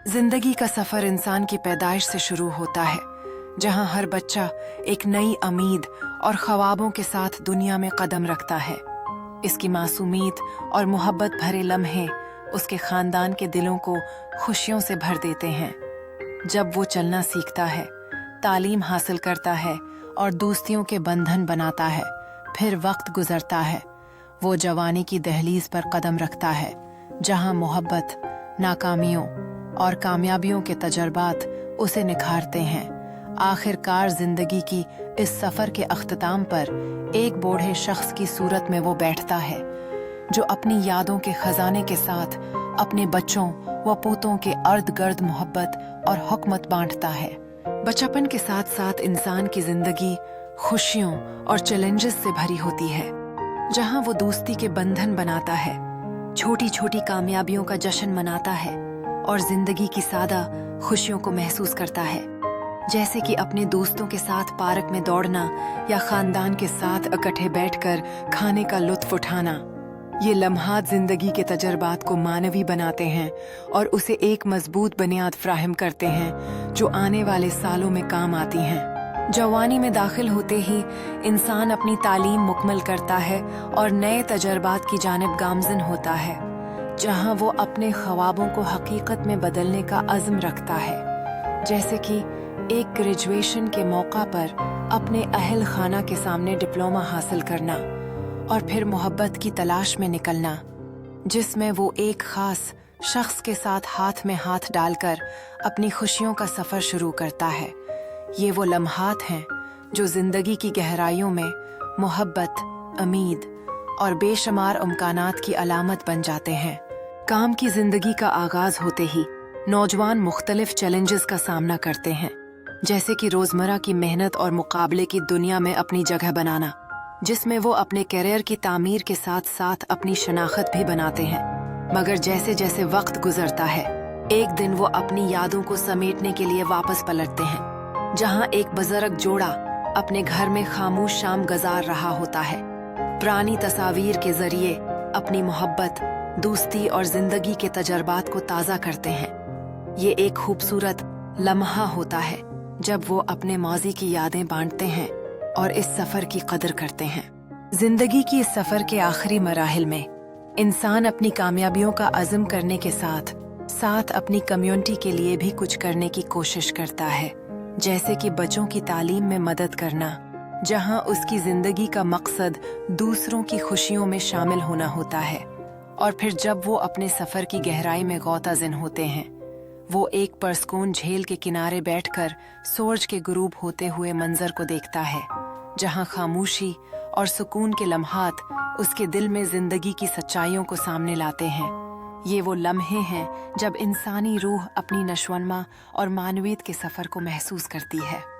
जिंदगी का सफर इंसान की पैदाइश से शुरू होता है, जहां हर बच्चा एक नई उम्मीद और ख्वाबों के साथ दुनिया में कदम रखता है। इसकी मासूमियत और मोहब्बत भरे लम्हे उसके खानदान के दिलों को खुशियों से भर देते हैं। जब वो चलना सीखता है, तालीम हासिल करता है और दोस्तियों के बंधन बनाता है, फिर वक्त गुजरता है, वो जवानी की दहलीज पर कदम रखता है, जहां मोहब्बत, नाकामियों और कामयाबियों के तजर्बात उसे निखारते हैं। आखिरकार जिंदगी की इस सफर के अख्ताम पर एक बूढ़े शख्स की सूरत में वो बैठता है, जो अपनी यादों के खजाने के साथ अपने बच्चों व पोतों के अर्द गर्द मोहब्बत और हुकमत बांटता है। बचपन के साथ साथ इंसान की जिंदगी खुशियों और चैलेंजेस से भरी होती है, जहां वो दोस्ती के बंधन बनाता है, छोटी छोटी कामयाबियों का जश्न मनाता है और जिंदगी की सादा खुशियों को महसूस करता है, जैसे कि अपने दोस्तों के साथ पार्क में दौड़ना या खानदान के साथ इकट्ठे बैठकर खाने का लुत्फ उठाना। ये लम्हात जिंदगी के तजर्बात को मानवी बनाते हैं और उसे एक मजबूत बुनियाद फ्राहम करते हैं, जो आने वाले सालों में काम आती हैं। जवानी में दाखिल होते ही इंसान अपनी तालीम मुकम्मल करता है और नए तजर्बात की जानिब गामज़न होता है, जहां वो अपने ख्वाबों को हकीकत में बदलने का अज़्म रखता है, जैसे कि एक ग्रेजुएशन के मौका पर अपने अहल खाना के सामने डिप्लोमा हासिल करना और फिर मोहब्बत की तलाश में निकलना, जिसमें वो एक खास शख्स के साथ हाथ में हाथ डालकर अपनी खुशियों का सफ़र शुरू करता है। ये वो लम्हात हैं जो जिंदगी की गहराइयों में मोहब्बत, उम्मीद और बेशुमार इम्कानात की अलामत बन जाते हैं। काम की जिंदगी का आगाज होते ही नौजवान मुख्तलिफ चैलेंजेस का सामना करते हैं, जैसे कि रोजमर्रा की मेहनत और मुकाबले की दुनिया में अपनी जगह बनाना, जिसमें वो अपने करियर की तामीर के साथ साथ अपनी शनाख्त भी बनाते हैं। मगर जैसे जैसे वक्त गुजरता है, एक दिन वो अपनी यादों को समेटने के लिए वापस पलटते हैं, जहां एक बुजुर्ग जोड़ा अपने घर में खामोश शाम गुजार रहा होता है, पुरानी तस्वीर के जरिए अपनी मोहब्बत, दोस्ती और जिंदगी के तजर्बात को ताज़ा करते हैं। ये एक खूबसूरत लम्हा होता है जब वो अपने माजी की यादें बांटते हैं और इस सफ़र की कदर करते हैं। जिंदगी की इस सफ़र के आखिरी मराहिल में इंसान अपनी कामयाबियों का अज़्म करने के साथ साथ अपनी कम्युनिटी के लिए भी कुछ करने की कोशिश करता है, जैसे कि बच्चों की तालीम में मदद करना, जहां उसकी जिंदगी का मकसद दूसरों की खुशियों में शामिल होना होता है। और फिर जब वो अपने सफ़र की गहराई में गौताज़िन होते हैं, वो एक परस्कून झील के किनारे बैठकर सूरज के गुरूब होते हुए मंजर को देखता है, जहां खामोशी और सुकून के लम्हात उसके दिल में जिंदगी की सच्चाइयों को सामने लाते हैं। ये वो लम्हे हैं जब इंसानी रूह अपनी नशोनमा और मानवीयत के सफ़र को महसूस करती है।